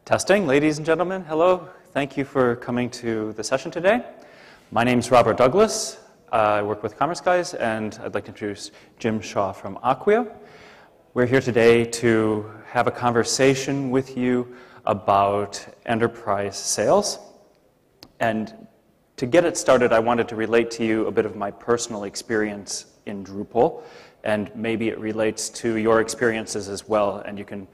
Testing, ladies and gentlemen, hello. Thank you for coming to the session today. My name is Robert Douglas. I work with Commerce Guys, and I'd like to introduce Jim Shaw from Acquia. We're here today to have a conversation with you about enterprise sales. And to get it started, I wanted to relate to you a bit of my personal experience in Drupal, and maybe it relates to your experiences as well, and you can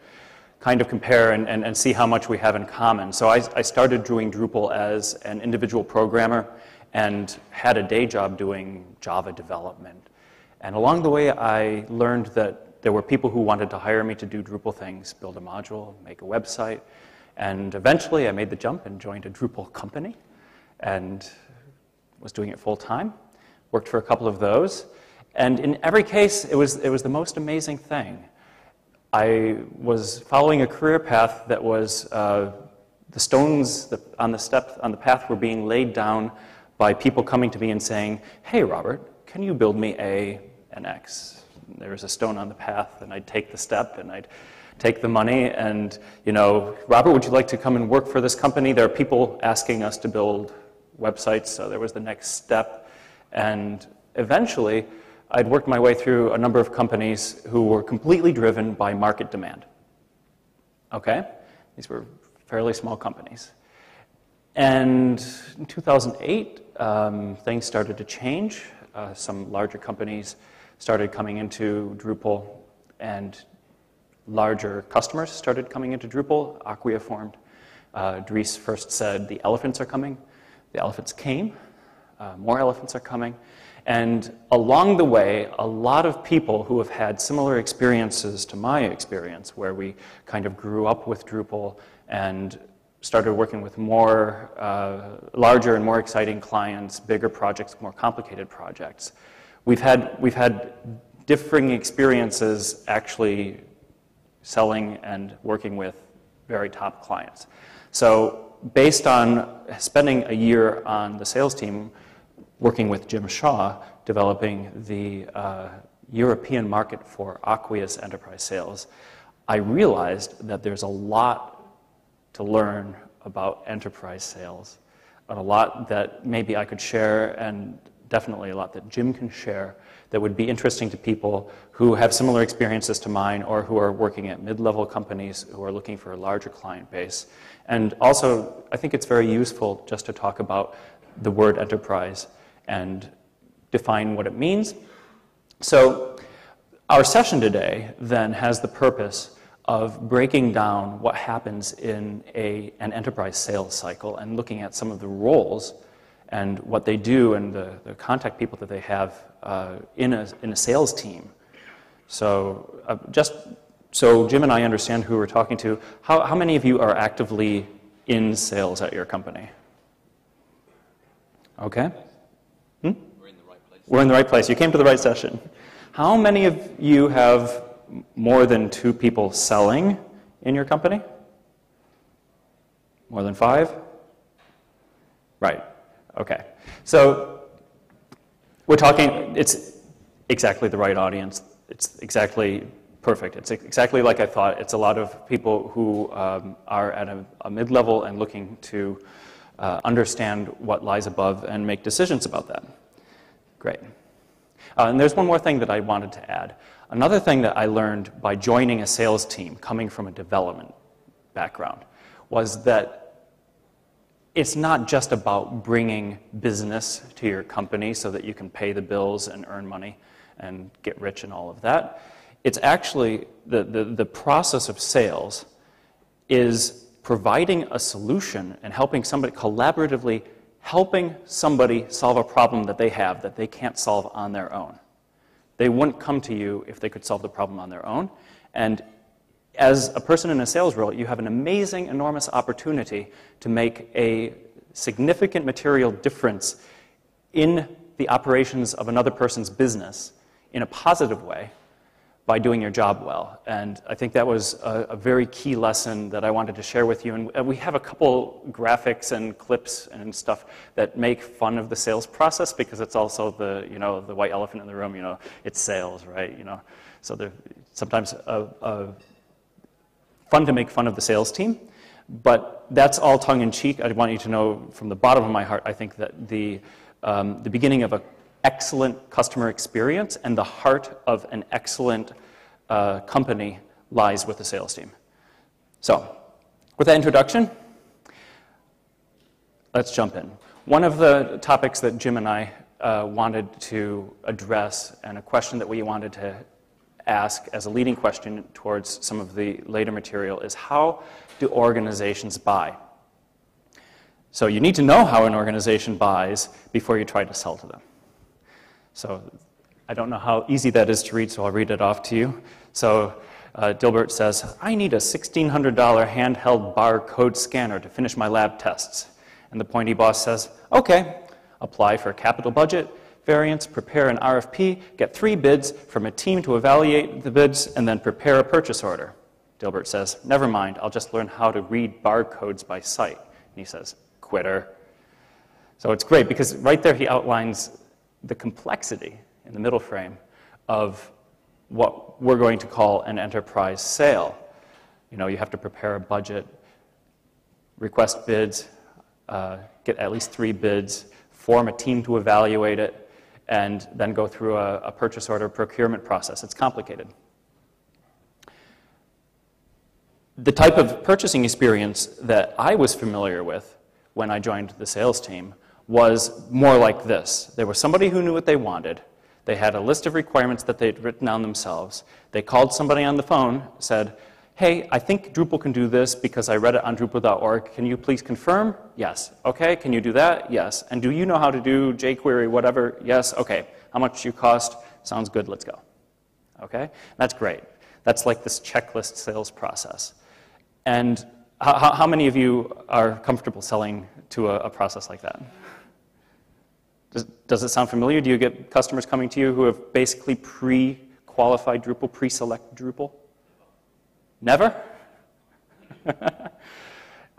kind of compare and see how much we have in common. So I started doing Drupal as an individual programmer and had a day job doing Java development. And along the way, I learned that there were people who wanted to hire me to do Drupal things, build a module, make a website. And eventually, I made the jump and joined a Drupal company and was doing it full time. Worked for a couple of those. And in every case, it was the most amazing thing. I was following a career path that was the stones on the path were being laid down by people coming to me and saying, "Hey, Robert, can you build me an X?" And there was a stone on the path, and I'd take the step, and I'd take the money, and Robert, would you like to come and work for this company? There are people asking us to build websites, so there was the next step, and eventually, I'd worked my way through a number of companies who were completely driven by market demand. Okay? These were fairly small companies. And in 2008, things started to change. Some larger companies started coming into Drupal, and larger customers started coming into Drupal. Acquia formed. Dries first said, "The elephants are coming." The elephants came. More elephants are coming. And along the way, a lot of people who have had similar experiences to my experience, where we kind of grew up with Drupal and started working with more larger and more exciting clients, bigger projects, more complicated projects. We've had differing experiences actually selling and working with very top clients. So based on spending a year on the sales team, working with Jim Shaw, developing the European market for Acquia's enterprise sales, I realized that there's a lot to learn about enterprise sales, and a lot that maybe I could share, and definitely a lot that Jim can share, that would be interesting to people who have similar experiences to mine, or who are working at mid-level companies who are looking for a larger client base. And also, I think it's very useful just to talk about the word enterprise and define what it means. So our session today then has the purpose of breaking down what happens in an enterprise sales cycle and looking at some of the roles and what they do and the contact people that they have in a sales team. So just so Jim and I understand who we're talking to, how many of you are actively in sales at your company? Okay. We're in the right place. You came to the right session. How many of you have more than 2 people selling in your company? More than 5? Right. Okay. So we're talking, it's exactly the right audience. It's exactly perfect. It's exactly like I thought. It's a lot of people who are at a mid-level and looking to understand what lies above and make decisions about that. Great. And there's one more thing that I wanted to add. Another thing that I learned by joining a sales team, coming from a development background, was that it's not just about bringing business to your company so that you can pay the bills and earn money and get rich and all of that. It's actually the process of sales is providing a solution and helping somebody collaboratively, helping somebody solve a problem that they have that they can't solve on their own. They wouldn't come to you if they could solve the problem on their own. And as a person in a sales role, you have an amazing, enormous opportunity to make a significant material difference in the operations of another person's business in a positive way by doing your job well. And I think that was a very key lesson that I wanted to share with you. And we have a couple graphics and clips and stuff that make fun of the sales process, because it's also the white elephant in the room. It's sales, right? So they're sometimes fun to make fun of the sales team. But that's all tongue-in-cheek. I want you to know from the bottom of my heart, I think that the beginning of an excellent customer experience and the heart of an excellent company lies with the sales team. So, with that introduction, let's jump in. One of the topics that Jim and I wanted to address, and a question that we wanted to ask as a leading question towards some of the later material, is how do organizations buy? So you need to know how an organization buys before you try to sell to them. So I don't know how easy that is to read, so I'll read it off to you. So Dilbert says, I need a $1,600 handheld barcode scanner to finish my lab tests. And the pointy boss says, okay, apply for a capital budget, variance, prepare an RFP, get 3 bids from a team to evaluate the bids, and then prepare a purchase order. Dilbert says, never mind, I'll just learn how to read barcodes by sight. And he says, quitter. So it's great because right there he outlines the complexity in the middle frame of what we're going to call an enterprise sale. You know, you have to prepare a budget, request bids, get at least 3 bids, form a team to evaluate it, and then go through a purchase order procurement process. It's complicated. The type of purchasing experience that I was familiar with when I joined the sales team was more like this. There was somebody who knew what they wanted. They had a list of requirements that they'd written down themselves. They called somebody on the phone, said, hey, I think Drupal can do this because I read it on Drupal.org. Can you please confirm? Yes. Okay, can you do that? Yes. And do you know how to do jQuery, whatever? Yes. Okay. How much do you cost? Sounds good, let's go. Okay? That's great. That's like this checklist sales process. And how many of you are comfortable selling to a process like that? Does it sound familiar? Do you get customers coming to you who have basically pre-qualified Drupal, pre-select Drupal? Never?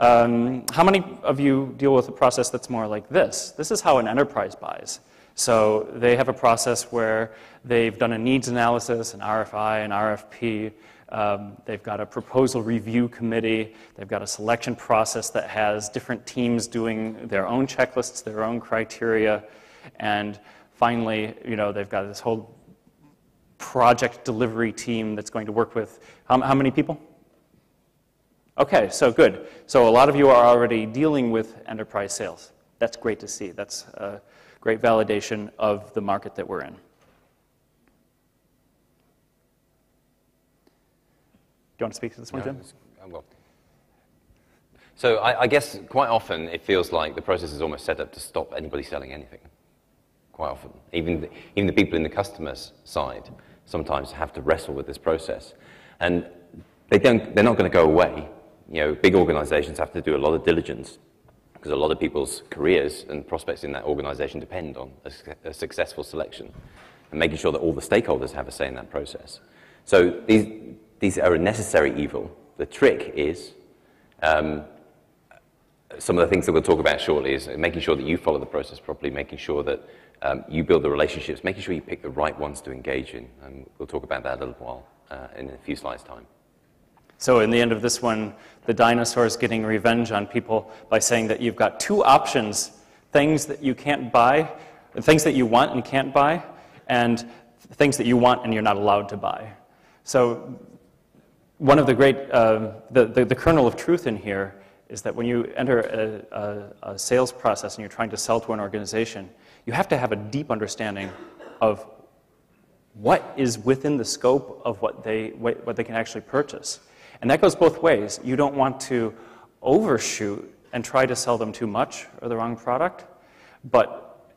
How many of you deal with a process that's more like this? This is how an enterprise buys. So they have a process where they've done a needs analysis, an RFI, an RFP. They've got a proposal review committee. They've got a selection process that has different teams doing their own checklists, their own criteria. And finally, you know, they've got this whole project delivery team that's going to work with how many people? Okay, so good. So a lot of you are already dealing with enterprise sales. That's great to see. That's a great validation of the market that we're in. Do you want to speak to this one, Jim? Well. So I guess quite often it feels like the process is almost set up to stop anybody selling anything. Quite often. Even the people in the customer's side sometimes have to wrestle with this process. And they're not going to go away. You know, big organizations have to do a lot of diligence because a lot of people's careers and prospects in that organization depend on a successful selection and making sure that all the stakeholders have a say in that process. So these are a necessary evil. The trick is, some of the things that we'll talk about shortly is making sure that you follow the process properly, making sure that you build the relationships, making sure you pick the right ones to engage in. And we'll talk about that a little while in a few slides' time. So in the end of this one, the dinosaur is getting revenge on people by saying that you've got 2 options, things that you can't buy, things that you want and can't buy, and things that you want and you're not allowed to buy. So one of the great, the kernel of truth in here is that when you enter a sales process and you're trying to sell to an organization, you have to have a deep understanding of what is within the scope of what they can actually purchase. And that goes both ways. You don't want to overshoot and try to sell them too much or the wrong product, but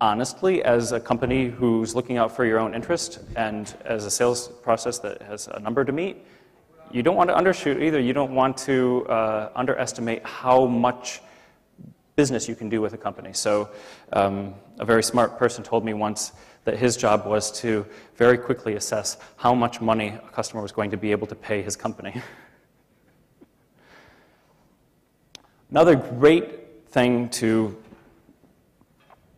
honestly, as a company who's looking out for your own interest and as a sales process that has a number to meet, you don't want to undershoot either. You don't want to underestimate how much business you can do with a company. So a very smart person told me once that his job was to very quickly assess how much money a customer was going to be able to pay his company. Another great thing to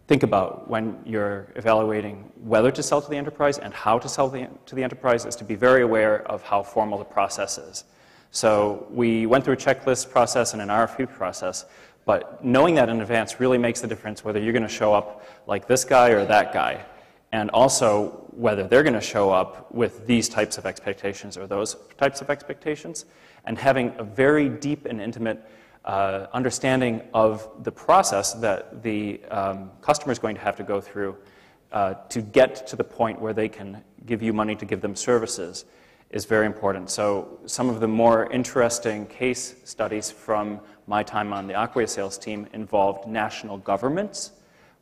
think about when you're evaluating whether to sell to the enterprise and how to sell to the enterprise is to be very aware of how formal the process is. So we went through a checklist process and an RFP process, but knowing that in advance really makes the difference whether you're going to show up like this guy or that guy, and also whether they're going to show up with these types of expectations or those types of expectations, and having a very deep and intimate understanding of the process that the customer is going to have to go through to get to the point where they can give you money to give them services is very important. So some of the more interesting case studies from my time on the Acquia sales team involved national governments,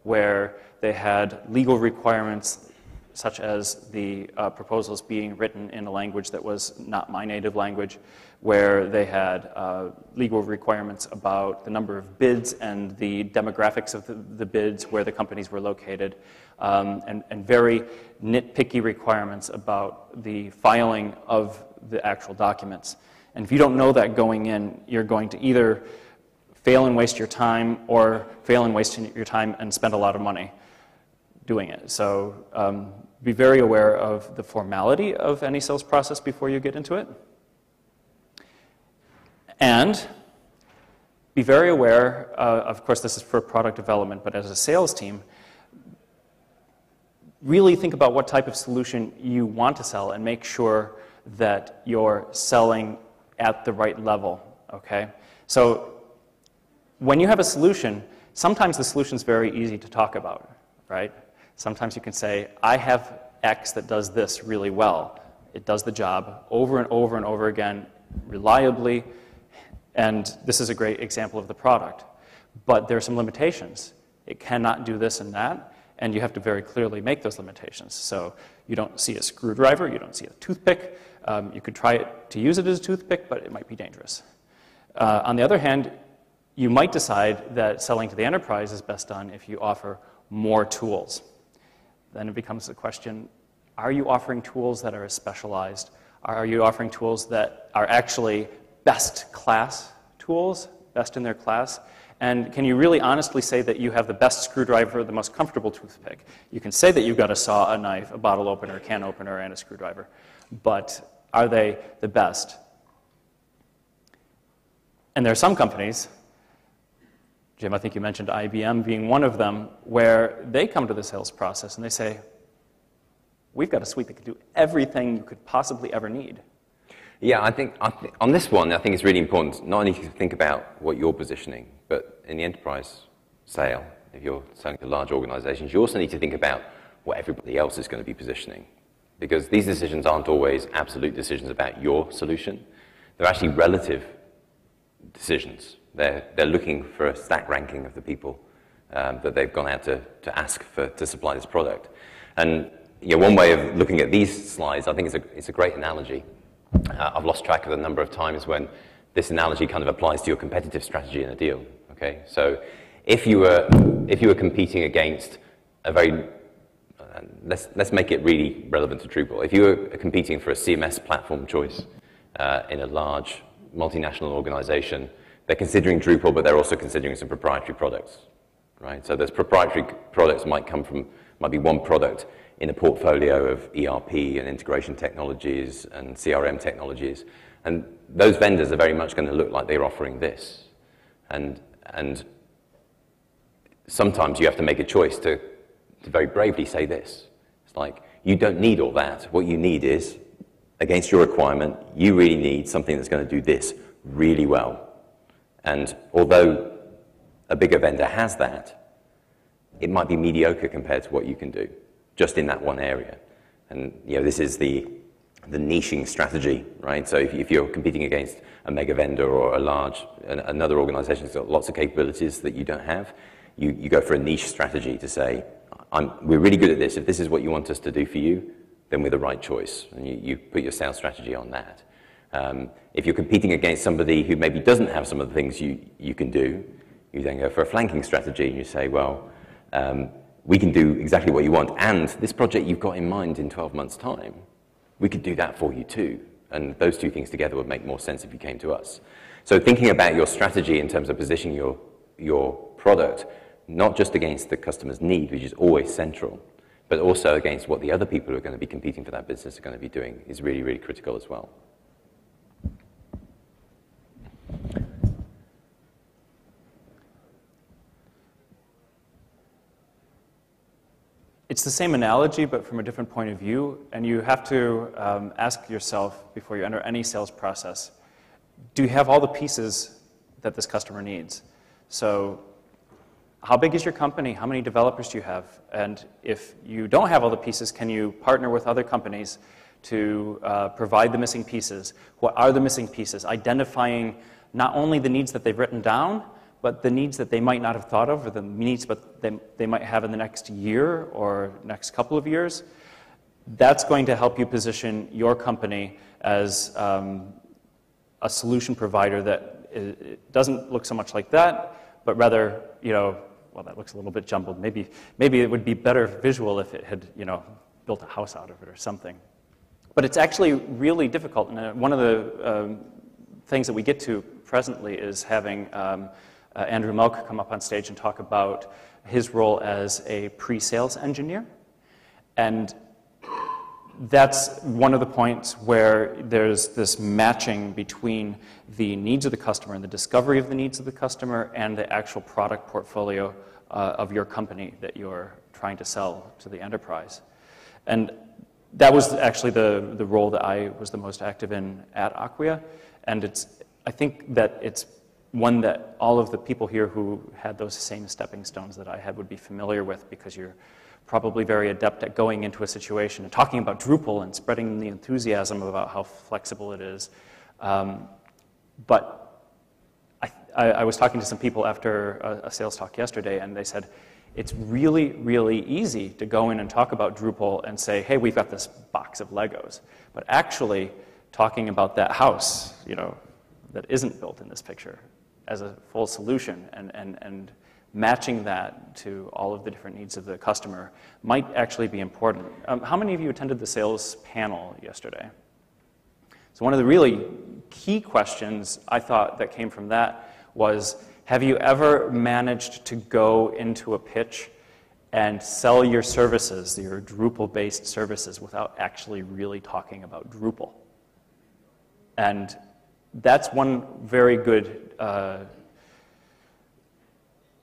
where they had legal requirements such as the proposals being written in a language that was not my native language, where they had legal requirements about the number of bids and the demographics of the bids, where the companies were located, and very nitpicky requirements about the filing of the actual documents. And if you don't know that going in, you're going to either fail and waste your time, or fail and waste your time and spend a lot of money doing it. So be very aware of the formality of any sales process before you get into it. And be very aware, of course this is for product development, but as a sales team, really think about what type of solution you want to sell and make sure that you're selling at the right level, okay? So when you have a solution, sometimes the solution is very easy to talk about, right? Sometimes you can say, I have X that does this really well. It does the job over and over and over again, reliably, and this is a great example of the product. But there are some limitations. It cannot do this and that, and you have to very clearly make those limitations. So you don't see a screwdriver, you don't see a toothpick. You could try to use it as a toothpick, but it might be dangerous. On the other hand, you might decide that selling to the enterprise is best done if you offer more tools. Then it becomes the question, are you offering tools that are specialized? Are you offering tools that are actually best class tools, best in their class? And can you really honestly say that you have the best screwdriver, the most comfortable toothpick? You can say that you've got a saw, a knife, a bottle opener, a can opener, and a screwdriver, but are they the best? And there are some companies, Jim, I think you mentioned IBM being one of them, where they come to the sales process and they say, we've got a suite that can do everything you could possibly ever need. Yeah, I think on this one, I think it's really important not only to think about what you're positioning, but in the enterprise sale, if you're selling to large organizations, you also need to think about what everybody else is going to be positioning. Because these decisions aren't always absolute decisions about your solution. They're actually relative decisions. They're looking for a stack ranking of the people that they've gone out to ask to supply this product. And one way of looking at these slides, I think it's a great analogy. I've lost track of the number of times when this analogy kind of applies to your competitive strategy in a deal. Okay, so if you were competing against a very let's make it really relevant to Drupal. If you were competing for a CMS platform choice in a large multinational organization, they're considering Drupal, but they're also considering some proprietary products, right? So those proprietary products might be one product in a portfolio of ERP and integration technologies and CRM technologies. And those vendors are very much going to look like they're offering this. And sometimes you have to make a choice to very bravely say this. It's like, you don't need all that. What you need is, against your requirement, you really need something that's going to do this really well. And although a bigger vendor has that, it might be mediocre compared to what you can do, just in that one area. And this is the niching strategy, right? So if you're competing against a mega vendor or another organization that's got lots of capabilities that you don't have, you go for a niche strategy to say, we're really good at this. If this is what you want us to do for you, then we're the right choice. And you put your sales strategy on that. If you're competing against somebody who maybe doesn't have some of the things you can do, you then go for a flanking strategy and you say, well, we can do exactly what you want, and this project you've got in mind in 12 months' time, we could do that for you too. And those two things together would make more sense if you came to us. So thinking about your strategy in terms of positioning your product, not just against the customer's need, which is always central, but also against what the other people who are going to be competing for that business are going to be doing, is really, really critical as well. It's the same analogy, but from a different point of view, and you have to ask yourself before you enter any sales process, do you have all the pieces that this customer needs? So how big is your company? How many developers do you have? And if you don't have all the pieces, can you partner with other companies to provide the missing pieces? What are the missing pieces? Identifying not only the needs that they've written down, but the needs that they might not have thought of, or the needs but they might have in the next year or next couple of years. That's going to help you position your company as a solution provider that it doesn't look so much like that, but rather, well, that looks a little bit jumbled. Maybe it would be better visual if it had, built a house out of it or something. But it's actually really difficult, and one of the things that we get to presently is having Andrew Melk come up on stage and talk about his role as a pre-sales engineer. And that's one of the points where there's this matching between the needs of the customer and the discovery of the needs of the customer and the actual product portfolio of your company that you're trying to sell to the enterprise. And that was actually the role that I was the most active in at Acquia. And I think that it's one that all of the people here who had those same stepping stones that I had would be familiar with, because you're probably very adept at going into a situation and talking about Drupal and spreading the enthusiasm about how flexible it is. But I was talking to some people after a sales talk yesterday, and they said, it's really, really easy to go in and talk about Drupal and say, hey, we've got this box of Legos. But actually talking about that house, that isn't built in this picture as a full solution and matching that to all of the different needs of the customer might actually be important. How many of you attended the sales panel yesterday? So one of the really key questions I thought that came from that was, have you ever managed to go into a pitch and sell your services, your Drupal-based services, without actually really talking about Drupal? And that's one very good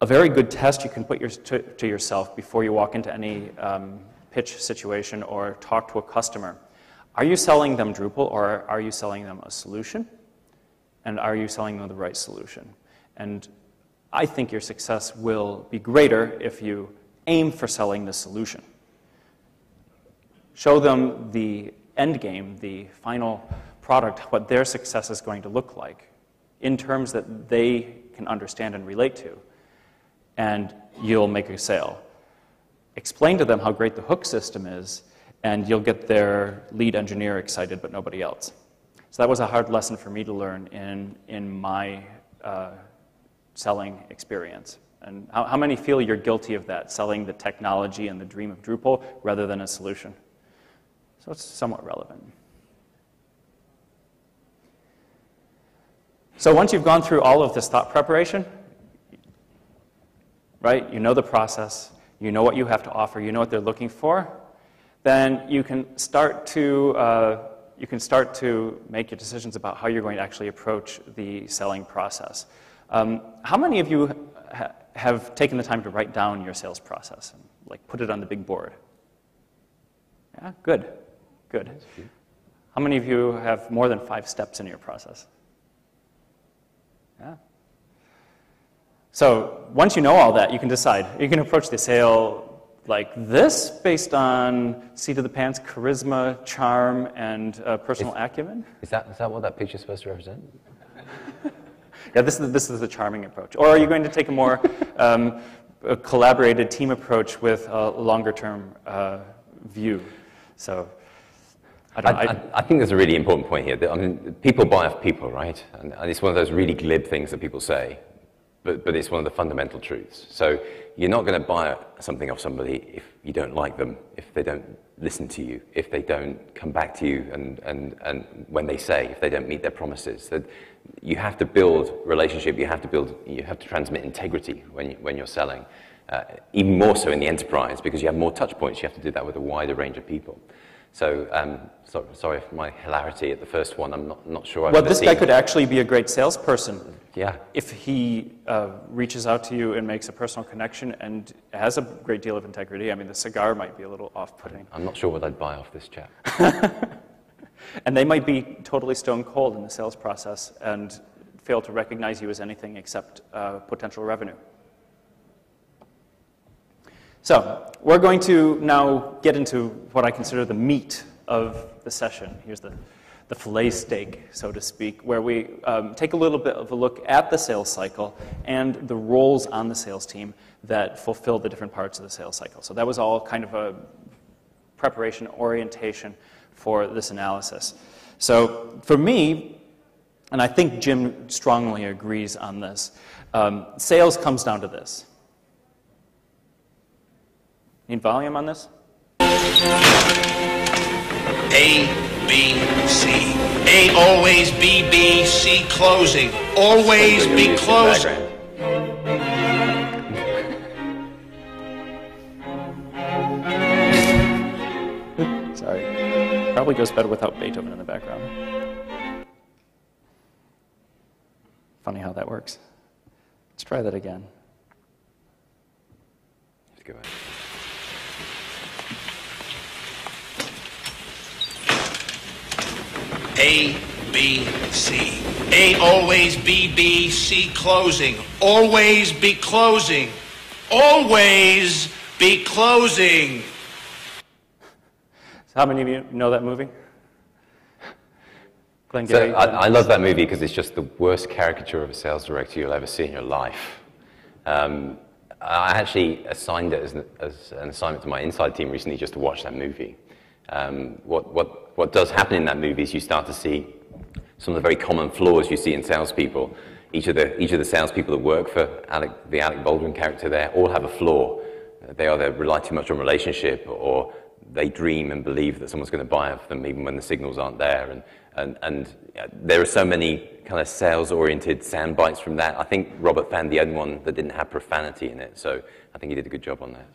a very good test you can put to yourself before you walk into any pitch situation or talk to a customer. Are you selling them Drupal, or are you selling them a solution? And are you selling them the right solution? And I think your success will be greater if you aim for selling the solution. Show them the end game, the final product, what their success is going to look like in terms that they can understand and relate to, and you'll make a sale. Explain to them how great the hook system is, and you'll get their lead engineer excited, but nobody else. So that was a hard lesson for me to learn in my selling experience. And how many feel you're guilty of that, selling the technology and the dream of Drupal rather than a solution? So it's somewhat relevant. So once you've gone through all of this thought preparation, right, you know the process, you know what you have to offer, you know what they're looking for, then you can start to make your decisions about how you're going to actually approach the selling process. How many of you have taken the time to write down your sales process and put it on the big board? Yeah, good. How many of you have more than 5 steps in your process? Yeah. So once you know all that, you can decide. You can approach the sale like this, based on seat of the pants, charisma, charm, and personal acumen. Is that what that picture is supposed to represent? Yeah, this is the charming approach. Or are you going to take a more a collaborated team approach with a longer-term view? So, I think there's a really important point here. I mean, people buy off people, right? And it's one of those really glib things that people say, but it's one of the fundamental truths. So you're not going to buy something off somebody if you don't like them, if they don't listen to you, if they don't come back to you, and when they say, if they don't meet their promises. That you have to build relationship. You have to transmit integrity when you're selling. Even more so in the enterprise, because you have more touch points. You have to do that with a wider range of people. So, sorry for my hilarity at the first one. I'm not sure I've Well, ever this seen guy could actually be a great salesperson. Yeah. If he reaches out to you and makes a personal connection and has a great deal of integrity. I mean, the cigar might be a little off-putting. I'm not sure what I'd buy off this chap. And they might be totally stone cold in the sales process and fail to recognize you as anything except potential revenue. So we're going to now get into what I consider the meat of the session. Here's the fillet steak, so to speak, where we take a little bit of a look at the sales cycle and the roles on the sales team that fulfill the different parts of the sales cycle. So that was all kind of a preparation orientation for this analysis. So for me, and I think Jim strongly agrees on this, sales comes down to this. Need volume on this? A, B, C. A always B, B, C closing. Always be closing. Sorry. Probably goes better without Beethoven in the background. Funny how that works. Let's try that again. Let's go ahead. A, B, C. A always B, B, C closing. Always be closing. Always be closing. So how many of you know that movie? So I love that movie because it's just the worst caricature of a sales director you'll ever see in your life. I actually assigned it as an assignment to my inside team recently just to watch that movie. What does happen in that movie is you start to see some of the very common flaws you see in salespeople. Each of the salespeople that work for the Alec Baldwin character there all have a flaw. They either rely too much on relationship, or they dream and believe that someone's going to buy off them even when the signals aren't there. And there are so many kind of sales-oriented sound bites from that. I think Robert found the only one that didn't have profanity in it, so I think he did a good job on that.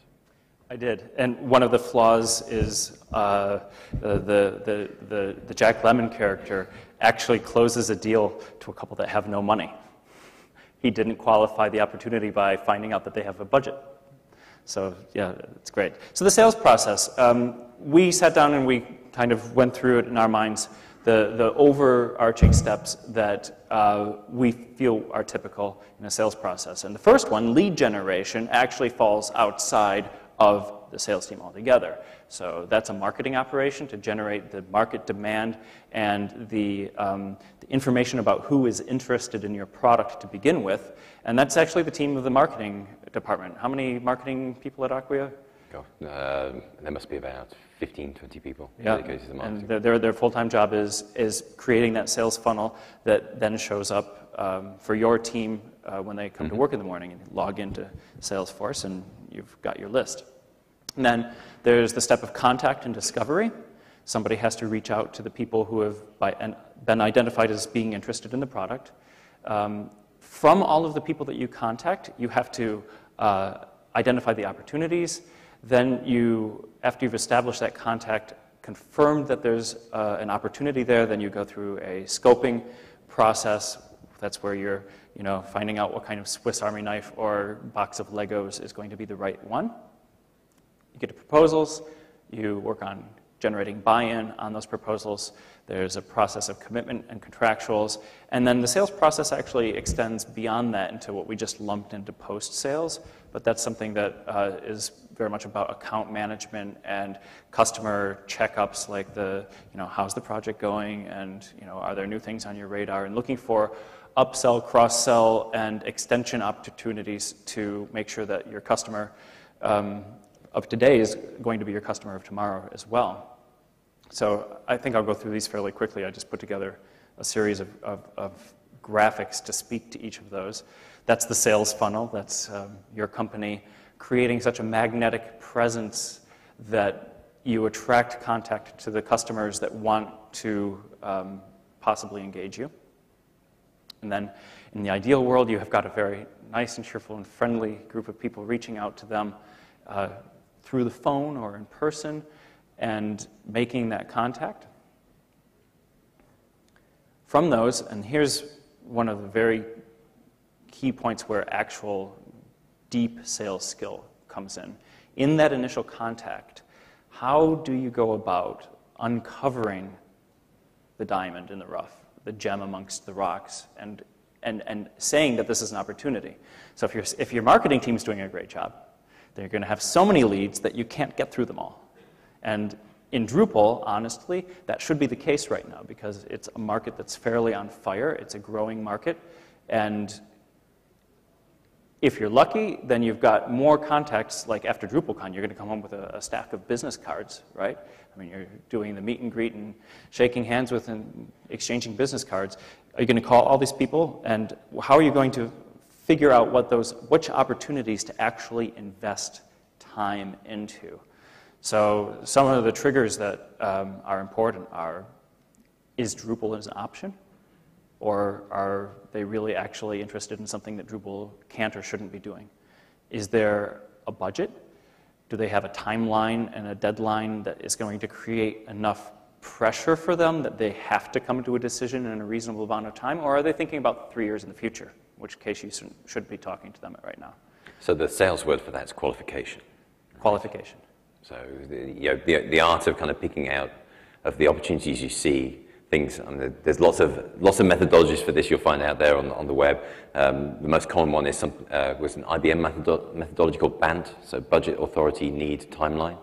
I did, and one of the flaws is the Jack Lemmon character actually closes a deal to a couple that have no money. He didn't qualify the opportunity by finding out that they have a budget. So yeah, it's great. So the sales process, we sat down and we kind of went through it in our minds, the overarching steps that we feel are typical in a sales process. And the first one, lead generation, actually falls outside of the sales team altogether. So that's a marketing operation to generate the market demand and the information about who is interested in your product to begin with. And that's actually the team of the marketing department. How many marketing people at Acquia? There must be about 15, 20 people dedicated to the marketing. And their full-time job is creating that sales funnel that then shows up for your team when they come to work in the morning and log into Salesforce, and you've got your list. And then there's the step of contact and discovery. Somebody has to reach out to the people who have been identified as being interested in the product. From all of the people that you contact, you have to identify the opportunities. Then you, after you've established that contact, confirmed that there's an opportunity there, then you go through a scoping process. That's where you're finding out what kind of Swiss Army knife or box of Legos is going to be the right one. You get to proposals, you work on generating buy-in on those proposals. There's a process of commitment and contractuals, and then the sales process actually extends beyond that into what we just lumped into post-sales, but that's something that is very much about account management and customer checkups, like how's the project going, and are there new things on your radar, and looking for upsell, cross-sell, and extension opportunities to make sure that your customer of today is going to be your customer of tomorrow as well. So I think I'll go through these fairly quickly. I just put together a series of graphics to speak to each of those. That's the sales funnel. That's your company creating such a magnetic presence that you attract contact to the customers that want to possibly engage you. And then in the ideal world, you have got a very nice and cheerful and friendly group of people reaching out to them through the phone or in person, and making that contact. From those, and here's one of the very key points where actual deep sales skill comes in. In that initial contact, how do you go about uncovering the diamond in the rough, the gem amongst the rocks, and saying that this is an opportunity? So if your marketing team is doing a great job, then you're going to have so many leads that you can't get through them all. And in Drupal, honestly, that should be the case right now because it's a market that's fairly on fire. It's a growing market. And if you're lucky, then you've got more contacts. Like after DrupalCon, you're going to come home with a stack of business cards, right? I mean, you're doing the meet and greet and shaking hands with and exchanging business cards. Are you going to call all these people? And how are you going to figure out which opportunities to actually invest time into? So some of the triggers that are important are, is Drupal an option? Or are they really actually interested in something that Drupal can't or shouldn't be doing? Is there a budget? Do they have a timeline and a deadline that is going to create enough pressure for them that they have to come to a decision in a reasonable amount of time? Or are they thinking about 3 years in the future, in which case you should be talking to them right now? So the sales word for that is qualification. Qualification. So the art of kind of picking out of the opportunities you see, things, and there's lots of methodologies for this you'll find out there on the web. The most common one is was an IBM methodology called BANT, so budget, authority, need, timeline.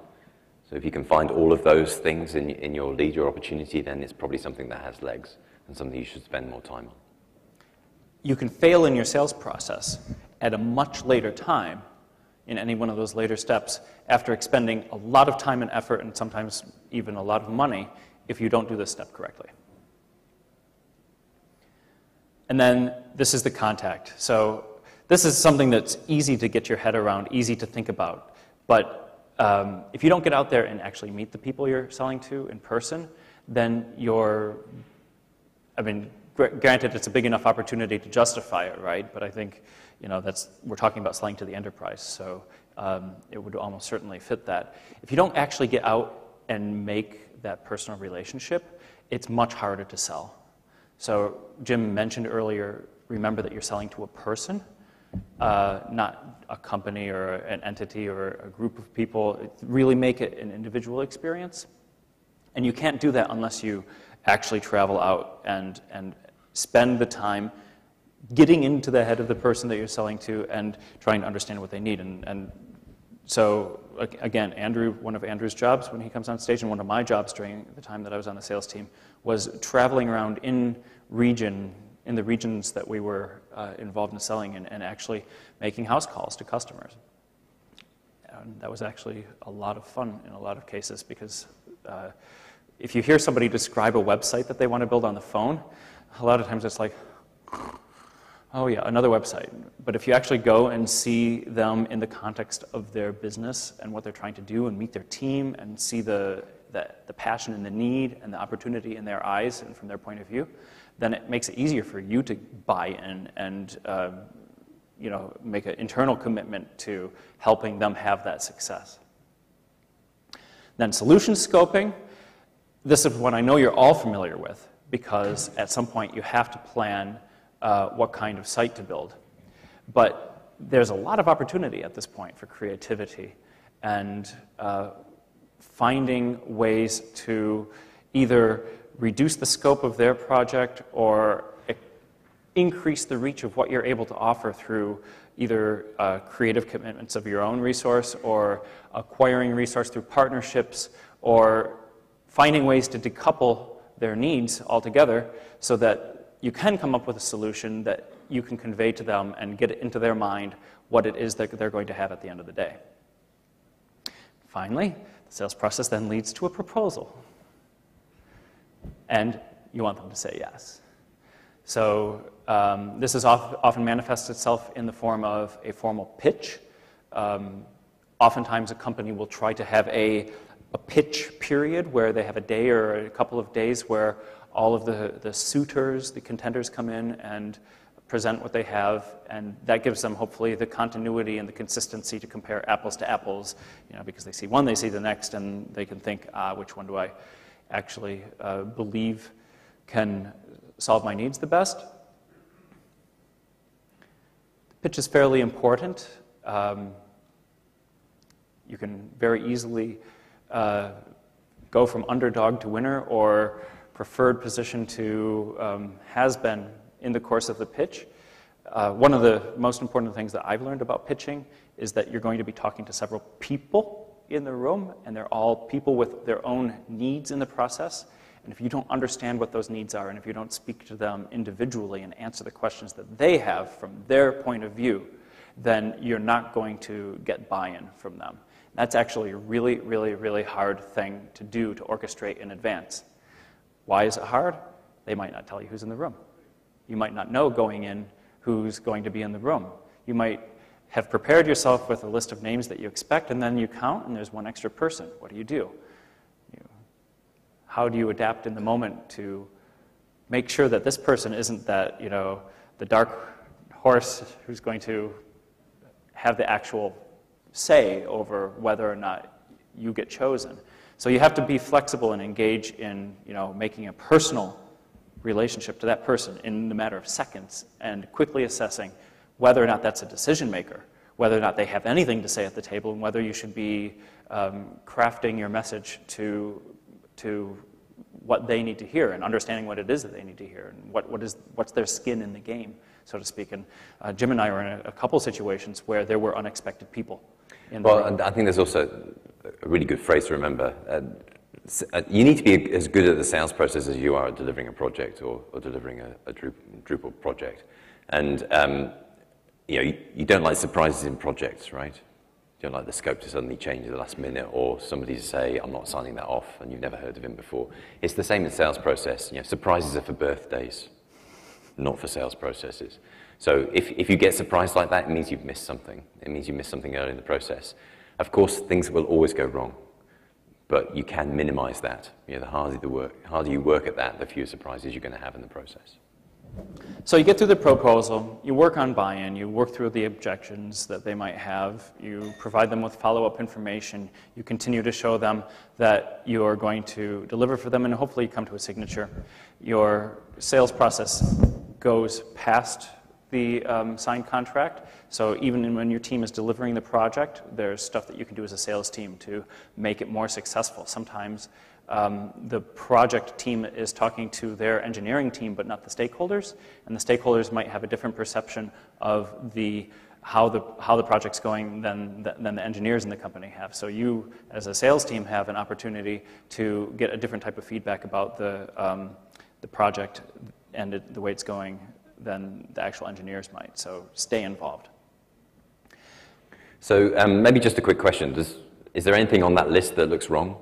So if you can find all of those things in your lead, your opportunity, then it's probably something that has legs and something you should spend more time on. You can fail in your sales process at a much later time in any one of those later steps after expending a lot of time and effort and sometimes even a lot of money if you don't do this step correctly. And then this is the contact. So this is something that's easy to get your head around, easy to think about. But if you don't get out there and actually meet the people you're selling to in person, then granted, it's a big enough opportunity to justify it, right? But I think, we're talking about selling to the enterprise, so it would almost certainly fit that. If you don't actually get out and make that personal relationship, it's much harder to sell. So Jim mentioned earlier, remember that you're selling to a person, not a company or an entity or a group of people. Really make it an individual experience. And you can't do that unless you actually travel out and spend the time getting into the head of the person that you're selling to and trying to understand what they need. And so, again, one of Andrew's jobs when he comes on stage, and one of my jobs during the time that I was on the sales team, was traveling around in the regions that we were involved in selling in, and actually making house calls to customers. And that was actually a lot of fun in a lot of cases, because if you hear somebody describe a website that they want to build on the phone, a lot of times it's like, oh yeah, another website. But if you actually go and see them in the context of their business and what they're trying to do and meet their team and see the passion and the need and the opportunity in their eyes and from their point of view, then it makes it easier for you to buy in and make an internal commitment to helping them have that success. Then solution scoping. This is one I know you're all familiar with, because at some point you have to plan what kind of site to build. But there's a lot of opportunity at this point for creativity and finding ways to either reduce the scope of their project or increase the reach of what you're able to offer through either creative commitments of your own resource or acquiring resource through partnerships or finding ways to decouple their needs altogether so that you can come up with a solution that you can convey to them and get it into their mind what it is that they're going to have at the end of the day. Finally, the sales process then leads to a proposal. And you want them to say yes. So this is often manifests itself in the form of a formal pitch. Oftentimes a company will try to have a pitch period where they have a day or a couple of days where all of the suitors, the contenders come in and present what they have, and that gives them hopefully the continuity and the consistency to compare apples to apples, because they see one, they see the next, and they can think, which one do I actually believe can solve my needs the best. The pitch is fairly important. You can very easily go from underdog to winner or preferred position to has-been in the course of the pitch. One of the most important things that I've learned about pitching is that you're going to be talking to several people in the room, and they're all people with their own needs in the process. And if you don't understand what those needs are, and if you don't speak to them individually and answer the questions that they have from their point of view, then you're not going to get buy-in from them. That's actually a really, really, really hard thing to do, to orchestrate in advance. Why is it hard? They might not tell you who's in the room. You might not know going in who's going to be in the room. You might have prepared yourself with a list of names that you expect, and then you count, and there's one extra person. What do? How do you adapt in the moment to make sure that this person isn't that, the dark horse who's going to have the actual say over whether or not you get chosen? So you have to be flexible and engage in, making a personal relationship to that person in the matter of seconds and quickly assessing whether or not that's a decision maker, whether or not they have anything to say at the table, and whether you should be crafting your message to what they need to hear and understanding what it is that they need to hear and what's their skin in the game, so to speak. And Jim and I were in a couple situations where there were unexpected people in the room. And I think there's also a really good phrase to remember. You need to be as good at the sales process as you are at delivering a project or delivering a Drupal project. And you don't like surprises in projects, right? You don't like the scope to suddenly change at the last minute, or somebody to say, I'm not signing that off, and you've never heard of him before. It's the same in sales process. Surprises are for birthdays, not for sales processes. So if you get surprised like that, it means you've missed something. It means you missed something early in the process. Of course, things will always go wrong, but you can minimize that. The harder you work at that, the fewer surprises you're going to have in the process. So you get through the proposal, you work on buy-in, you work through the objections that they might have, you provide them with follow-up information, you continue to show them that you are going to deliver for them, and hopefully you come to a signature. Your sales process goes past the signed contract, so even when your team is delivering the project, there's stuff that you can do as a sales team to make it more successful. Sometimes the project team is talking to their engineering team, but not the stakeholders, and the stakeholders might have a different perception of how the project's going than the engineers in the company have. So you, as a sales team, have an opportunity to get a different type of feedback about the project and the way it's going than the actual engineers might. So stay involved. So maybe just a quick question: is there anything on that list that looks wrong?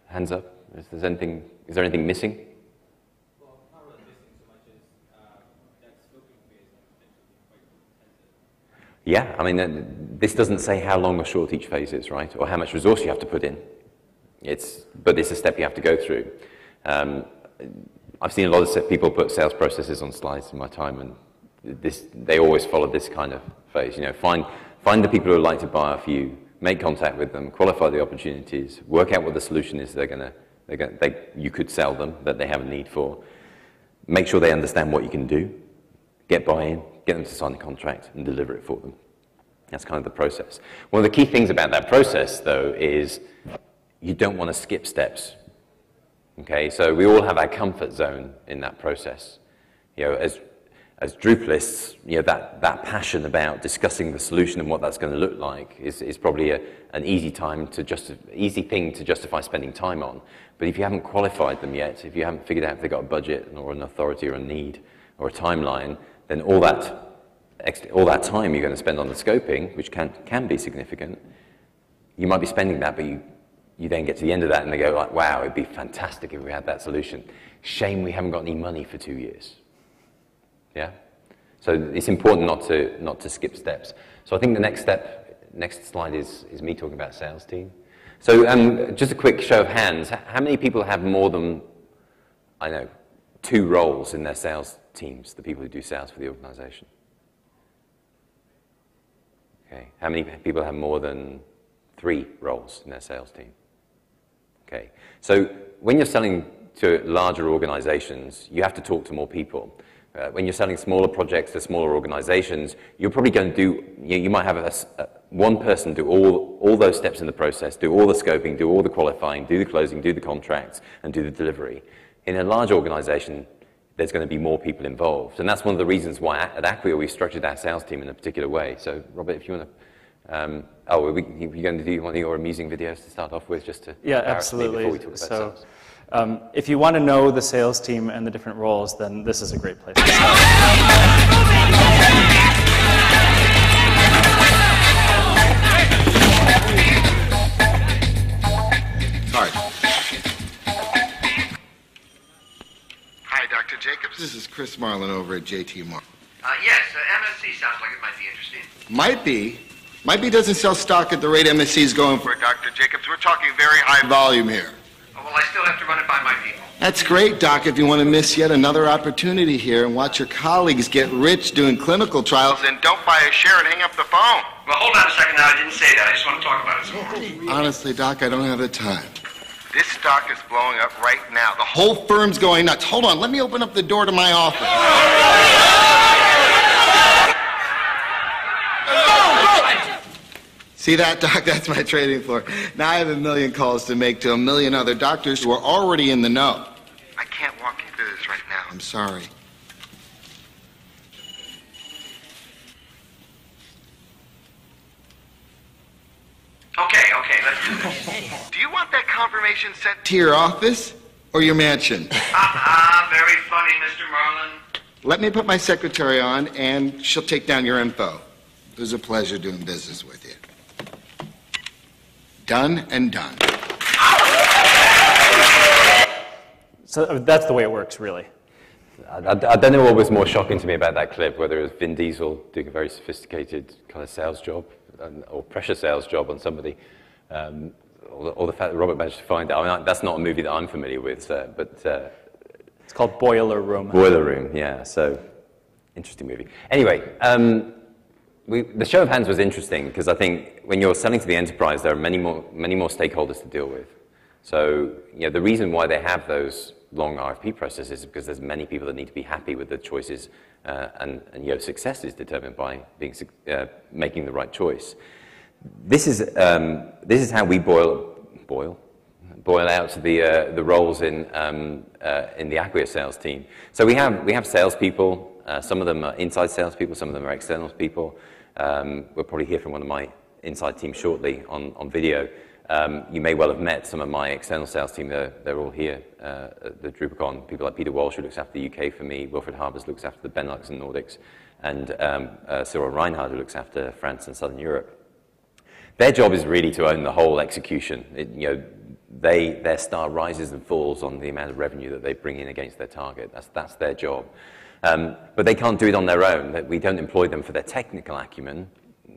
Hands up. Is there anything missing? Well, not really missing so much as that scoping phase is quite intensive. Yeah, I mean, this doesn't say how long or short each phase is, right? Or how much resource you have to put in. But it's a step you have to go through. I've seen a lot of people put sales processes on slides in my time, and they always follow this kind of phase. Find the people who would like to buy off you, make contact with them, qualify the opportunities, work out what the solution is you could sell them, that they have a need for. Make sure they understand what you can do, get buy-in, get them to sign the contract, and deliver it for them. That's kind of the process. One of the key things about that process, though, is you don't want to skip steps. Okay, so we all have our comfort zone in that process. As Drupalists, that passion about discussing the solution and what that's going to look like is probably an easy thing to justify spending time on. But if you haven't qualified them yet, if you haven't figured out if they've got a budget or an authority or a need or a timeline, then all that time you're going to spend on the scoping, which can be significant, you might be spending that, but you then get to the end of that and they go like, wow, it'd be fantastic if we had that solution. Shame we haven't got any money for 2 years. Yeah? So it's important not to skip steps. So I think the next slide is me talking about sales team. So just a quick show of hands. How many people have more than, 2 roles in their sales teams, the people who do sales for the organization? Okay. How many people have more than 3 roles in their sales team? Okay. So when you're selling to larger organizations, you have to talk to more people. When you're selling smaller projects to smaller organizations, you're probably going to do, you might have one person do all those steps in the process, do all the scoping, do all the qualifying, do the closing, do the contracts, and do the delivery. In a large organization, there's going to be more people involved. And that's one of the reasons why at Acquia we structured our sales team in a particular way. So, Robert, if you want to, are we going to do one of your amusing videos to start off with, just to embarrass me before we talk about sales? If you want to know the sales team and the different roles, then this is a great place to start. Sorry. Hi, Dr. Jacobs. This is Chris Marlin over at JT Marlin. Yes, MSC sounds like it might be interesting. Might be. Might be doesn't sell stock at the rate MSC is going for, Dr. Jacobs. We're talking very high volume here. Oh, well, I still have to run it by my people. That's great, Doc, if you want to miss yet another opportunity here and watch your colleagues get rich doing clinical trials, then don't buy a share and hang up the phone. Well, hold on a second now. I didn't say that. I just want to talk about it some more. Honestly, Doc, I don't have the time. This stock is blowing up right now. The whole firm's going nuts. Hold on, let me open up the door to my office. See that, Doc? That's my trading floor. Now I have 1 million calls to make to 1 million other doctors who are already in the know. I can't walk you through this right now. I'm sorry. Okay, let's do this. Do you want that confirmation sent to your office or your mansion? Very funny, Mr. Marlin. Let me put my secretary on, and she'll take down your info. It was a pleasure doing business with you. Done and done. So that's the way it works, really. I don't know what was more shocking to me about that clip, whether it was Vin Diesel doing a very sophisticated kind of sales job or pressure sales job on somebody, or the fact that Robert managed to find out. I mean, that's not a movie that I'm familiar with, but... It's called Boiler Room. Boiler Room, yeah, so interesting movie. Anyway, the show of hands was interesting because I think when you're selling to the enterprise, there are many more stakeholders to deal with. So, the reason why they have those long RFP processes is because there's many people that need to be happy with the choices, and success is determined by making the right choice. This is how we boil out the roles in the Acquia sales team. So we have salespeople. Some of them are inside salespeople. Some of them are external people. We'll probably hear from one of my inside team shortly on video. You may well have met some of my external sales team. They're all here at the DrupalCon. People like Peter Walsh, who looks after the UK for me. Wilfred Harbers looks after the Benelux and Nordics. And Cyril Reinhardt, who looks after France and Southern Europe. Their job is really to own the whole execution. Their star rises and falls on the amount of revenue that they bring in against their target. That's their job. But they can't do it on their own. We don't employ them for their technical acumen.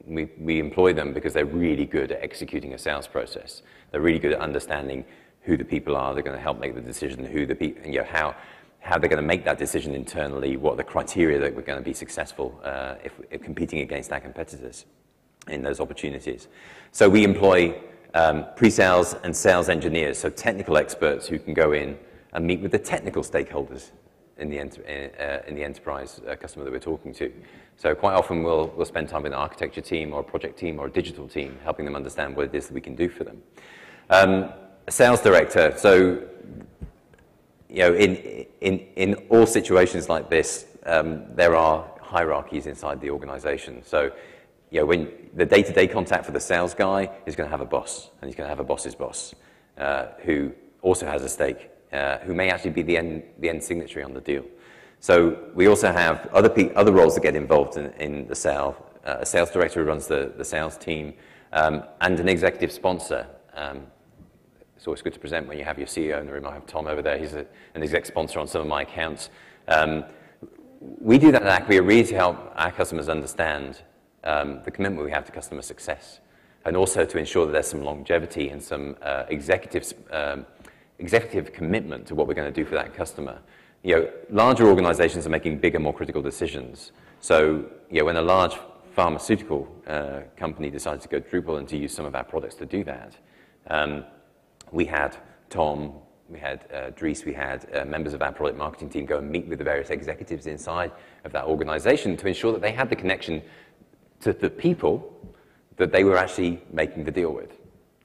We employ them because they're really good at executing a sales process. They're really good at understanding who the people are. They're going to help make the decision, how they're going to make that decision internally, what are the criteria that we're going to be successful if competing against our competitors in those opportunities. So we employ pre-sales and sales engineers, so technical experts who can go in and meet with the technical stakeholders in the enterprise customer that we're talking to. So quite often we'll spend time with an architecture team or a project team or a digital team, helping them understand what it is that we can do for them. A sales director, so in all situations like this, there are hierarchies inside the organization. So when the day-to-day contact for the sales guy is going to have a boss, and he's going to have a boss's boss, who also has a stake, who may actually be the end signatory on the deal. So we also have other roles that get involved in the sale. A sales director who runs the sales team, and an executive sponsor. It's always good to present when you have your CEO in the room. I have Tom over there. He's an exec sponsor on some of my accounts. We do that at Acquia really to help our customers understand the commitment we have to customer success, and also to ensure that there's some longevity and some executive commitment to what we're going to do for that customer. larger organizations are making bigger, more critical decisions. So, when a large pharmaceutical company decided to go Drupal and to use some of our products to do that, we had Tom, we had Dries, we had members of our product marketing team go and meet with the various executives inside of that organization to ensure that they had the connection to the people that they were actually making the deal with.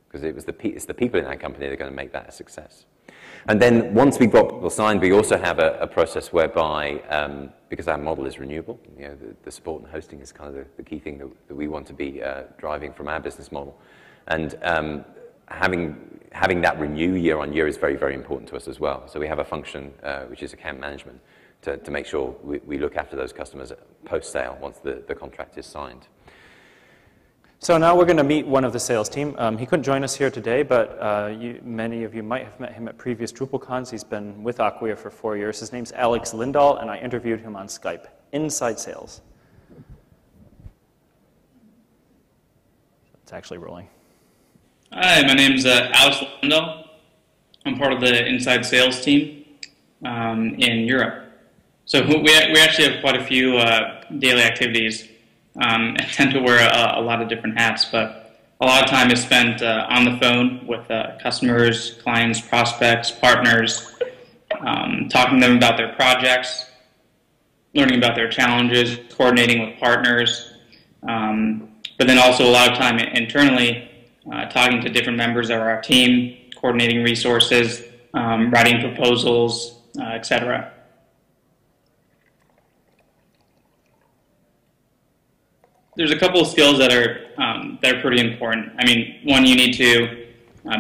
Because it's the people in that company that are going to make that a success. And then once we've got people signed, we also have a process whereby, because our model is renewable, the support and hosting is kind of the key thing that we want to be driving from our business model. And having that renew year on year is very, very important to us as well. So we have a function which is account management to make sure we look after those customers post-sale once the contract is signed. So now we're going to meet one of the sales team. He couldn't join us here today, but many of you might have met him at previous DrupalCons. He's been with Acquia for 4 years. His name's Alex Lindahl, and I interviewed him on Skype. Inside Sales. It's actually rolling. Hi, my name's Alex Lindahl. I'm part of the Inside Sales team in Europe. So we actually have quite a few daily activities. I tend to wear a lot of different hats, but a lot of time is spent on the phone with customers, clients, prospects, partners, talking to them about their projects, learning about their challenges, coordinating with partners, but then also a lot of time internally talking to different members of our team, coordinating resources, writing proposals, etc. There's a couple of skills that are pretty important. I mean, one, you need to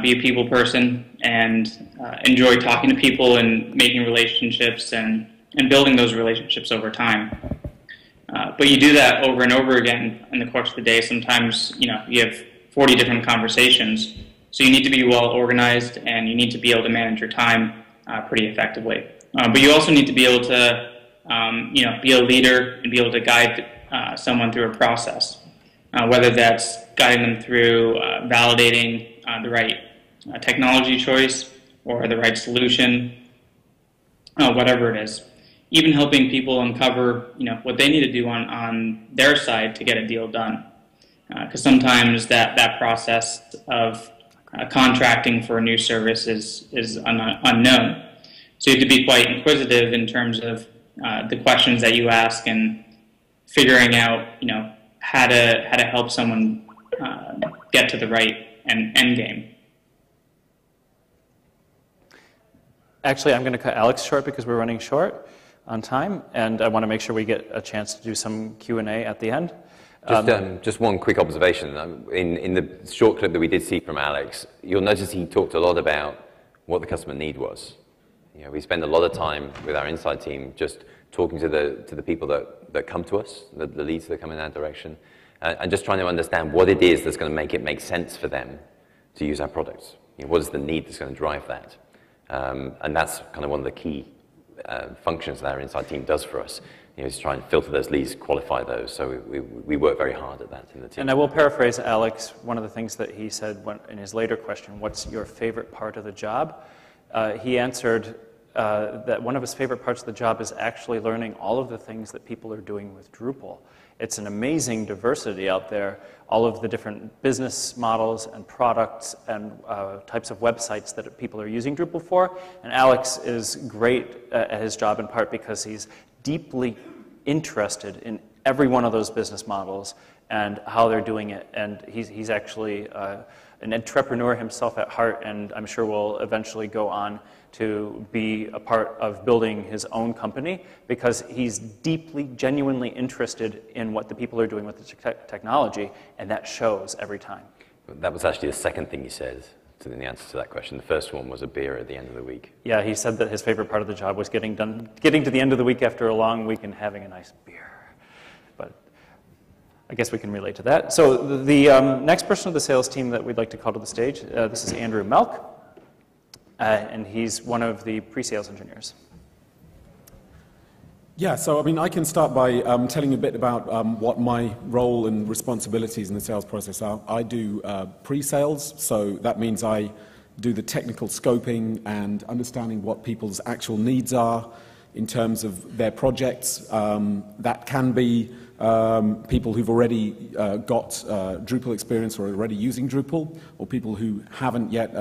be a people person and enjoy talking to people and making relationships and building those relationships over time. But you do that over and over again in the course of the day. Sometimes, you have 40 different conversations. So you need to be well organized and you need to be able to manage your time pretty effectively. But you also need to be able to, be a leader and be able to guide someone through a process, whether that's guiding them through validating the right technology choice or the right solution, whatever it is. Even helping people uncover, what they need to do on their side to get a deal done. Because sometimes that process of contracting for a new service is unknown. So you have to be quite inquisitive in terms of the questions that you ask and figuring out, how to help someone get to the right end game. Actually, I'm going to cut Alex short because we're running short on time, and I want to make sure we get a chance to do some Q&A at the end. Just one quick observation. In the short clip that we did see from Alex, you'll notice he talked a lot about what the customer need was. We spend a lot of time with our inside team just talking to the people that come to us, the leads that come in our direction, and just trying to understand what it is that's going to make it make sense for them to use our products. What is the need that's going to drive that? And that's kind of one of the key functions that our inside team does for us. Is try and filter those leads, qualify those. So we work very hard at that in the team. And I will paraphrase Alex. One of the things that he said in his later question, what's your favorite part of the job? He answered that one of his favorite parts of the job is actually learning all of the things that people are doing with Drupal. It's an amazing diversity out there, all of the different business models and products and types of websites that people are using Drupal for. And Alex is great at his job in part because he's deeply interested in every one of those business models and how they're doing it. And he's actually an entrepreneur himself at heart, and I'm sure will eventually go on to be a part of building his own company because he's deeply, genuinely interested in what the people are doing with the technology, and that shows every time. That was actually the second thing he said in the answer to that question. The first one was a beer at the end of the week. Yeah, he said that his favorite part of the job was getting to the end of the week after a long week and having a nice beer. But I guess we can relate to that. So the next person of the sales team that we'd like to call to the stage, this is Andrew Melk, and he's one of the pre-sales engineers. Yeah, so I can start by telling you a bit about what my role and responsibilities in the sales process are. I do pre-sales, so that means I do the technical scoping and understanding what people's actual needs are in terms of their projects. That can be people who've already got Drupal experience or are already using Drupal, or people who haven't yet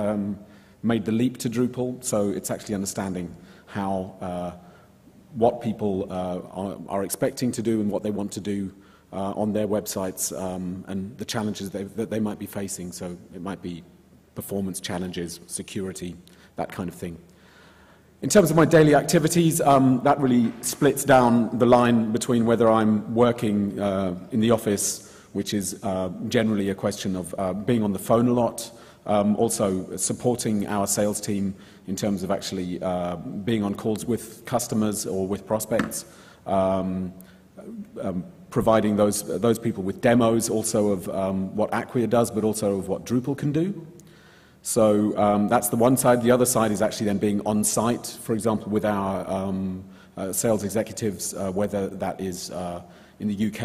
made the leap to Drupal. So it's actually understanding how what people are expecting to do and what they want to do on their websites, and the challenges that they might be facing. So it might be performance challenges, security, that kind of thing. In terms of my daily activities, that really splits down the line between whether I'm working in the office, which is generally a question of being on the phone a lot, also supporting our sales team in terms of actually being on calls with customers or with prospects, providing those people with demos also of what Acquia does, but also of what Drupal can do. So that's the one side. The other side is actually then being on site, for example, with our sales executives, whether that is in the UK,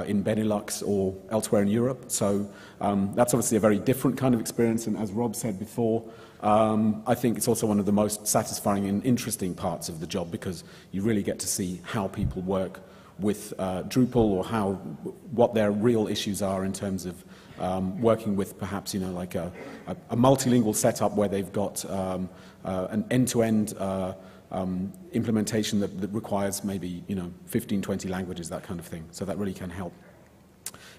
in Benelux, or elsewhere in Europe. So that's obviously a very different kind of experience, and as Rob said before, I think it's also one of the most satisfying and interesting parts of the job, because you really get to see how people work with Drupal, or what their real issues are in terms of working with perhaps, like a multilingual setup where they've got an end-to-end implementation that requires maybe 15, 20 languages, that kind of thing. So that really can help.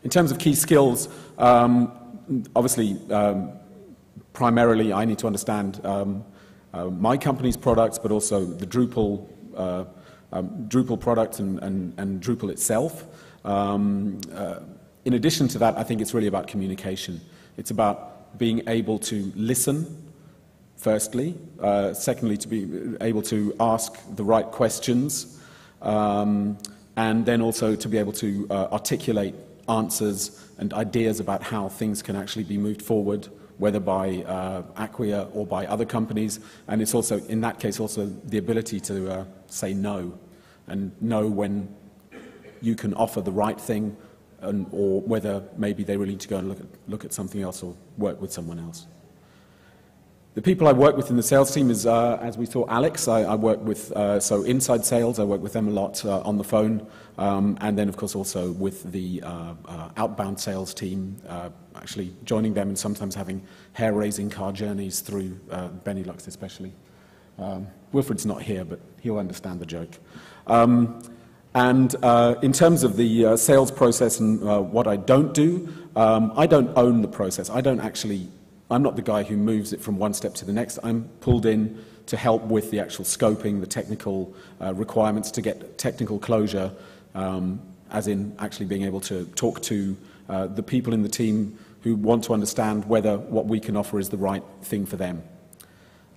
In terms of key skills, obviously, primarily I need to understand my company's products, but also the Drupal product and Drupal itself. In addition to that, I think it's really about communication. It's about being able to listen, firstly. Secondly, to be able to ask the right questions. And then also to be able to articulate answers and ideas about how things can actually be moved forward, whether by Acquia or by other companies. And it's also, in that case, also the ability to say no, and know when you can offer the right thing, or whether maybe they really need to go and look at something else or work with someone else. The people I work with in the sales team is, as we saw, Alex. I work with, so inside sales, I work with them a lot on the phone, and then of course also with the outbound sales team, actually joining them and sometimes having hair-raising car journeys through Benelux especially. Wilfred's not here, but he'll understand the joke. And in terms of the sales process and what I don't do, I don't own the process. I'm not the guy who moves it from one step to the next. I'm pulled in to help with the actual scoping, the technical requirements to get technical closure, as in actually being able to talk to the people in the team who want to understand whether what we can offer is the right thing for them.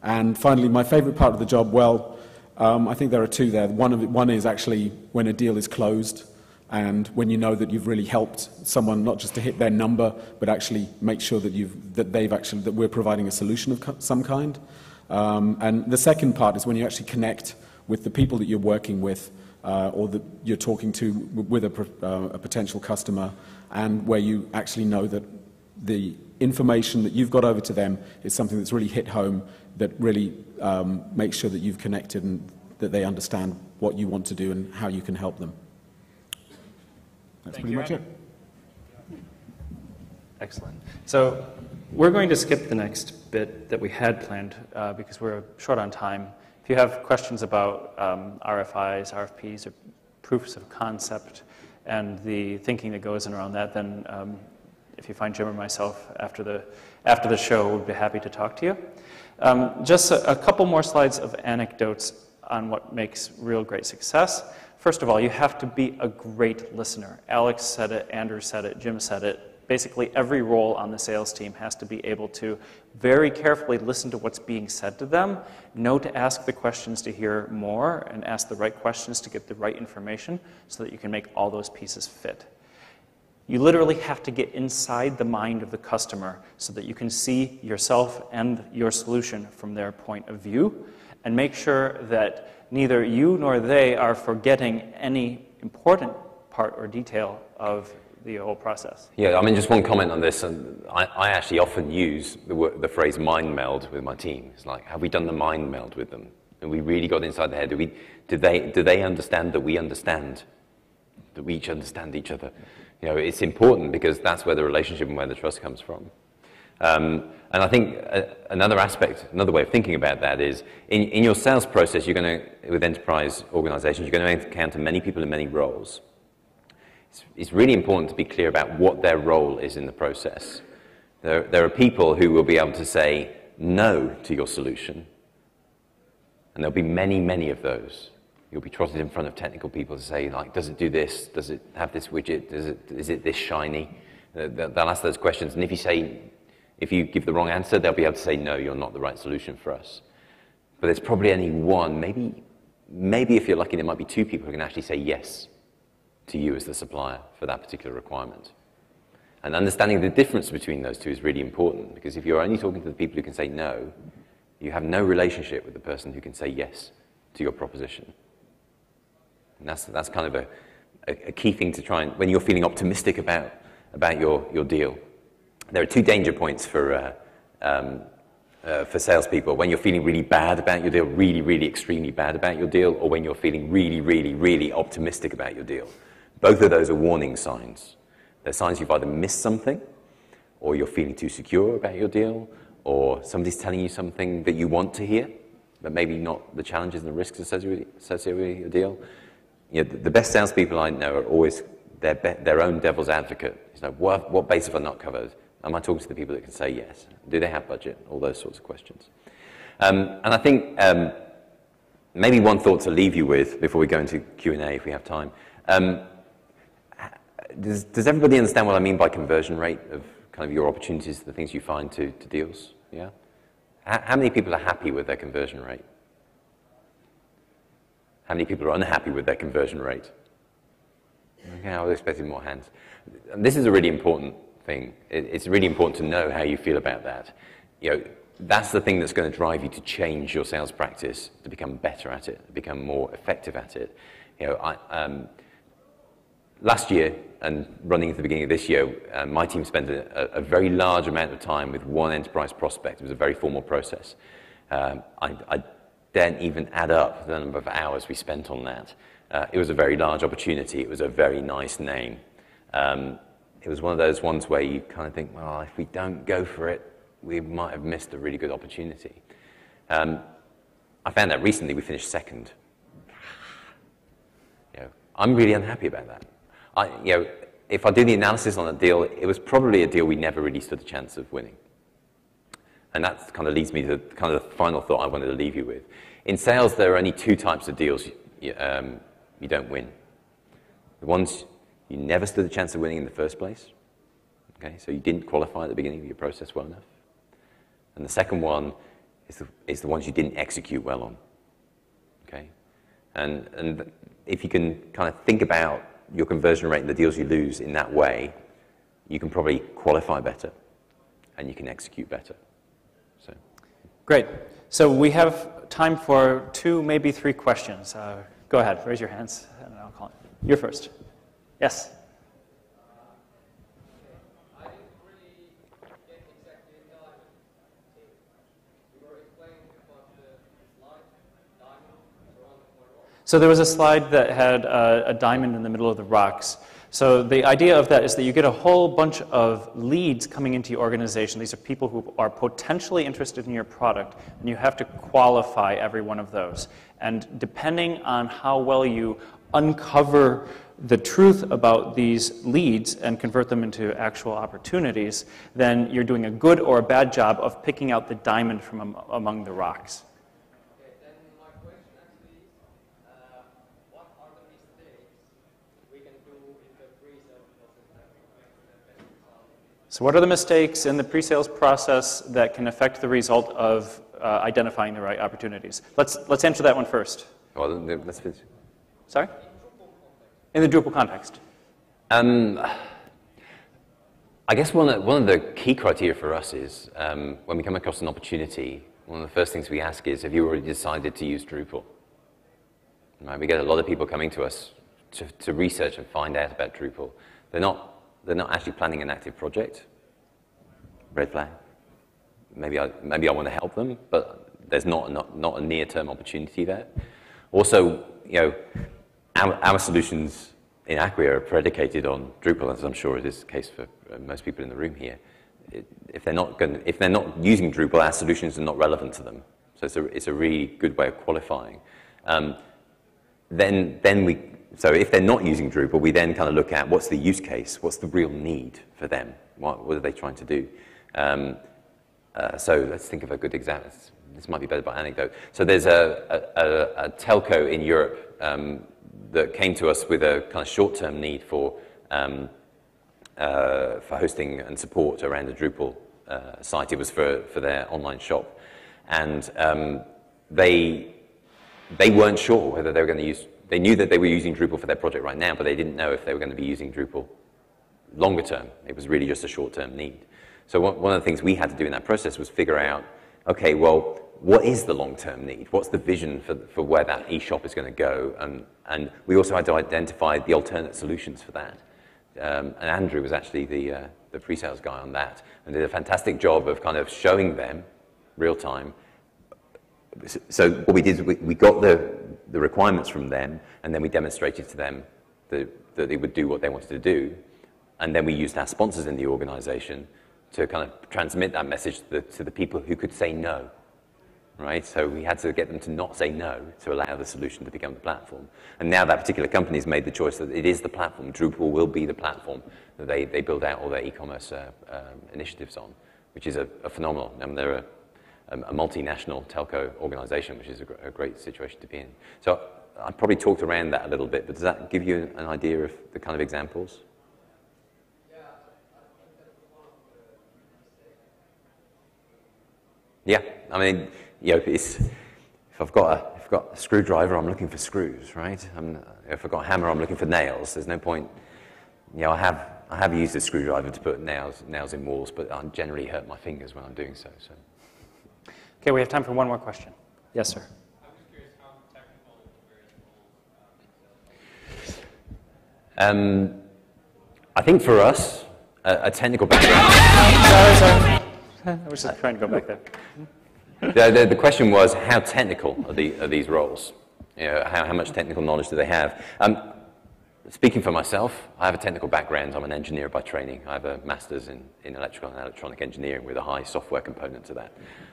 And finally, my favorite part of the job, I think there are two there. One is actually when a deal is closed, and when you know that you've really helped someone not just to hit their number, but actually make sure that we're providing a solution of some kind. And the second part is when you actually connect with the people that you're working with, or that you're talking to with a potential customer, and where you actually know that the information that you've got over to them is something that's really hit home, that really makes sure that you've connected and that they understand what you want to do and how you can help them. That's pretty much it. Excellent. So we're going to skip the next bit that we had planned because we're short on time. If you have questions about RFIs, RFPs, or proofs of concept and the thinking that goes in around that, then if you find Jim or myself after the show, we'd be happy to talk to you. Just a couple more slides of anecdotes on what makes real great success. First of all, you have to be a great listener. Alex said it, Andrew said it, Jim said it. Basically, every role on the sales team has to be able to very carefully listen to what's being said to them, know to ask the questions to hear more, and ask the right questions to get the right information so that you can make all those pieces fit. You literally have to get inside the mind of the customer so that you can see yourself and your solution from their point of view, and make sure that neither you nor they are forgetting any important part or detail of the whole process. Yeah, I mean, just one comment on this, and I actually often use the phrase mind meld with my team. It's like, have we done the mind meld with them? And we really got inside their head. Do they understand that we understand? That we each understand each other? You know, it's important because that's where the relationship and where the trust comes from. And I think another aspect, another way of thinking about that is in your sales process, you're going to, with enterprise organizations, you're going to encounter many people in many roles. It's really important to be clear about what their role is in the process. There are people who will be able to say no to your solution, and there'll be many, many of those. You'll be trotted in front of technical people to say, like, does it do this? Does it have this widget? Is it this shiny? They'll ask those questions, and if you give the wrong answer, they'll be able to say, no, you're not the right solution for us. But there's probably only one, maybe if you're lucky, there might be two people who can actually say yes to you as the supplier for that particular requirement. And understanding the difference between those two is really important, because if you're only talking to the people who can say no, you have no relationship with the person who can say yes to your proposition. And that's kind of a key thing to try and, when you're feeling optimistic about your deal. There are two danger points for salespeople: when you're feeling really bad about your deal, really, really extremely bad about your deal, or when you're feeling really, really, really optimistic about your deal. Both of those are warning signs. They're signs you've either missed something, or you're feeling too secure about your deal, or somebody's telling you something that you want to hear, but maybe not the challenges and the risks associated with your deal. You know, the best salespeople I know are always their own devil's advocate. It's like, what base have I not covered? Am I talking to the people that can say yes? Do they have budget? All those sorts of questions. And I think maybe one thought to leave you with before we go into Q&A, if we have time. Does everybody understand what I mean by conversion rate of kind of your opportunities, the things you find to deals? Yeah? How many people are happy with their conversion rate? How many people are unhappy with their conversion rate? Okay, I was expecting more hands. And this is a really important thing. It's really important to know how you feel about that. You know, that's the thing that's going to drive you to change your sales practice, to become better at it, to become more effective at it. You know, last year and running into the beginning of this year, my team spent a very large amount of time with one enterprise prospect. It was a very formal process. I didn't even add up the number of hours we spent on that. It was a very large opportunity. It was a very nice name. It was one of those ones where you kind of think, well, if we don't go for it, we might have missed a really good opportunity. I found out recently we finished second. You know, I'm really unhappy about that. You know, if I do the analysis on a deal, it was probably a deal we never really stood a chance of winning. And that kind of leads me to kind of the final thought I wanted to leave you with. In sales, there are only two types of deals you don't win. The ones you never stood a chance of winning in the first place. Okay, so you didn't qualify at the beginning of your process well enough. And the second one is the ones you didn't execute well on. Okay, and if you can kind of think about your conversion rate and the deals you lose in that way, you can probably qualify better and you can execute better. So, great. So we have time for 2, maybe 3 questions. Go ahead, raise your hands, and I'll call it. You're first. Yes? I didn't really get exactly the diamond thing. You were explaining about the slide, diamond, around the corner. So there was a slide that had a diamond in the middle of the rocks. So the idea of that is that you get a whole bunch of leads coming into your organization. These are people who are potentially interested in your product, and you have to qualify every one of those. And depending on how well you uncover the truth about these leads and convert them into actual opportunities, then you're doing a good or a bad job of picking out the diamond from among the rocks. Okay, then my question actually is, what are the mistakes we can do in the pre-sales process that makes the best result? So what are the mistakes in the pre-sales process that can affect the result of identifying the right opportunities? Let's answer that one first. well, let's finish. Sorry? In the Drupal context. I guess one of the key criteria for us is when we come across an opportunity, one of the first things we ask is, have you already decided to use Drupal? Right? We get a lot of people coming to us to research and find out about Drupal. They're not actually planning an active project. Red flag. Maybe I want to help them, but there's not a near-term opportunity there. Also, our solutions in Acquia are predicated on Drupal, as I'm sure it is the case for most people in the room here. If they're not using Drupal, our solutions are not relevant to them. So it's a really good way of qualifying. So if they're not using Drupal, we then kind of look at what's the use case, what's the real need for them, what are they trying to do. So let's think of a good example. This might be better by anecdote. So there's a telco in Europe that came to us with a kind of short-term need for hosting and support around the Drupal site. It was for their online shop. And they weren't sure whether they were going to use, they knew that they were using Drupal for their project right now, but they didn't know if they were going to be using Drupal longer term. It was really just a short-term need. So one of the things we had to do in that process was figure out, okay, well, what is the long-term need? What's the vision for where that e-shop is going to go? And we also had to identify the alternate solutions for that. And Andrew was actually the pre-sales guy on that, and did a fantastic job of kind of showing them real time. So what we did is we got the requirements from them, and then we demonstrated to them that they would do what they wanted to do. And then we used our sponsors in the organization to kind of transmit that message to the people who could say no, right? So we had to get them to not say no to allow the solution to become the platform. And now that particular company has made the choice that it is the platform. Drupal will be the platform that they build out all their e-commerce initiatives on, which is a phenomenal. I mean, they're a multinational telco organization, which is a great situation to be in. So I probably talked around that a little bit, but does that give you an idea of the kind of examples? Yeah, I mean, if I've got a screwdriver, I'm looking for screws, right? If I've got a hammer, I'm looking for nails. There's no point, I have used a screwdriver to put nails in walls, but I generally hurt my fingers when I'm doing so. Okay, we have time for one more question. Yes, sir. I'm just curious how technical the various roles. I think for us, a technical background. Sorry. I was just trying to go back there. The question was, how technical are these roles? How much technical knowledge do they have? Speaking for myself, I have a technical background. I'm an engineer by training. I have a master's in electrical and electronic engineering with a high software component to that.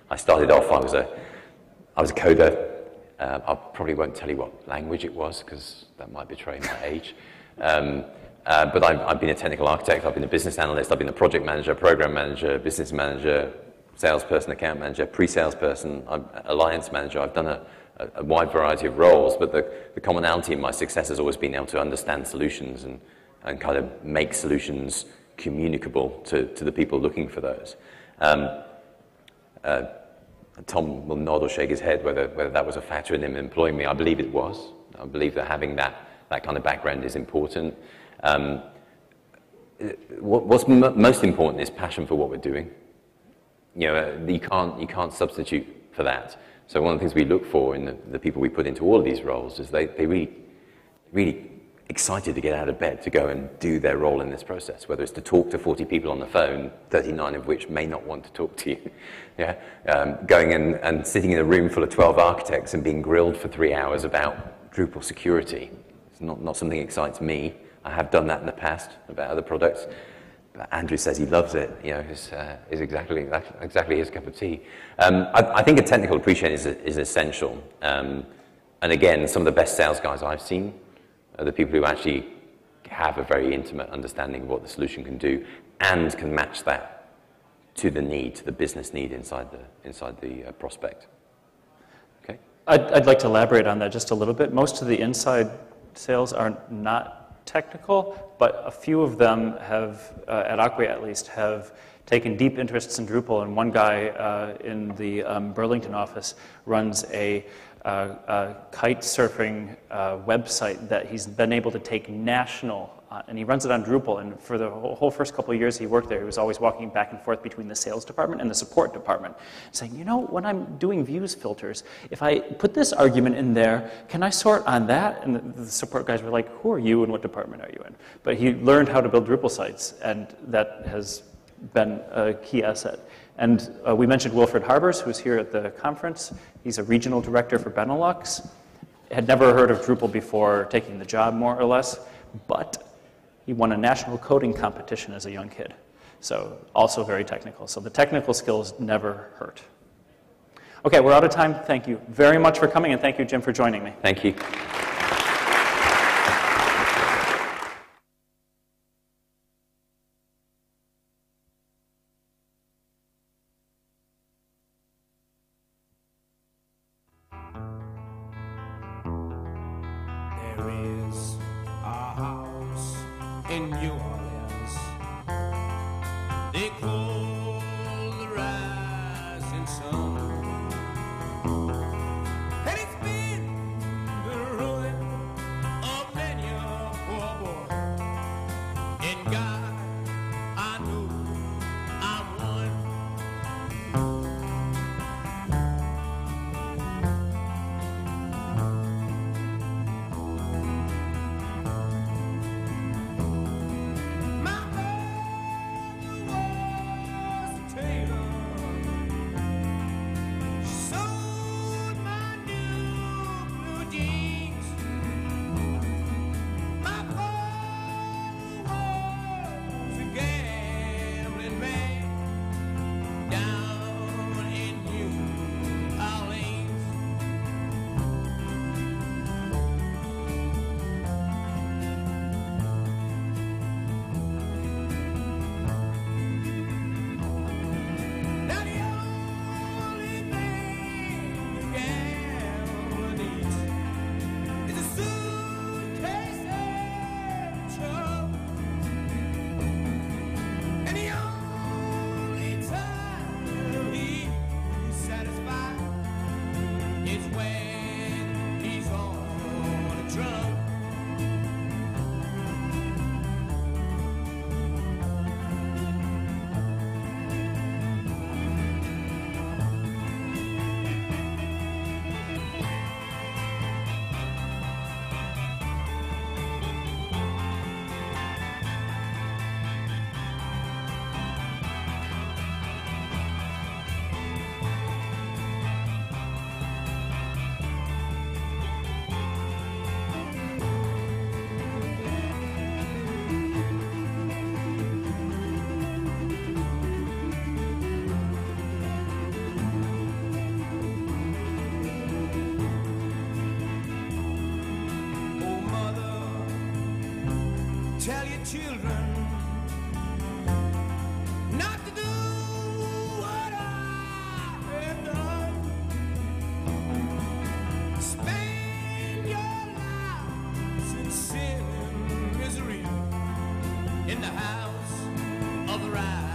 I started off, I was a coder. I probably won't tell you what language it was, because that might betray my age. But I've been a technical architect, I've been a business analyst, I've been a project manager, program manager, business manager, salesperson, account manager, pre-salesperson, alliance manager. I've done a wide variety of roles, but the commonality in my success has always been able to understand solutions and kind of make solutions communicable to the people looking for those. Tom will nod or shake his head whether that was a factor in him employing me. I believe it was. I believe that having that kind of background is important. What's most important is passion for what we're doing. You can't substitute for that. So one of the things we look for in the people we put into all of these roles is they really excited to get out of bed to go and do their role in this process, whether it's to talk to 40 people on the phone, 39 of which may not want to talk to you. Going in and sitting in a room full of 12 architects and being grilled for 3 hours about Drupal security. It's not something that excites me. I have done that in the past about other products. But Andrew says he loves it. Is exactly his cup of tea. I think a technical appreciation is essential. And again, some of the best sales guys I've seen are the people who actually have a very intimate understanding of what the solution can do and can match that to the need, to the business need inside the prospect. Okay. I'd like to elaborate on that just a little bit. Most of the inside sales are not technical, but a few of them have, at Acquia at least, have taken deep interests in Drupal. And one guy in the Burlington office runs a kite surfing website that he's been able to take national, and he runs it on Drupal. And for the whole first couple of years he worked there, he was always walking back and forth between the sales department and the support department, saying, when I'm doing views filters, if I put this argument in there, can I sort on that? And the support guys were like, who are you and what department are you in? But he learned how to build Drupal sites, and that has been a key asset. And we mentioned Wilfred Harbers, who's here at the conference. He's a regional director for Benelux. Had never heard of Drupal before taking the job, more or less, but he won a national coding competition as a young kid. So also very technical. So the technical skills never hurt. Okay, we're out of time. Thank you very much for coming, and thank you, Jim, for joining me. Thank you. There is a house in New Orleans they call the rising sun, and it's been the ruin of many a poor boy. And God, I know I'm one. My mother was a tailor. She sewed my new blue jeans. My father was a gambling man down in New Orleans. Now the only thing the gambler needs is a suitcase and trouble, and the only time he's satisfied is when he's on a drum. Oh, mother, tell your children not to do what I have done. Spend your lives in sin and misery in the house of the right.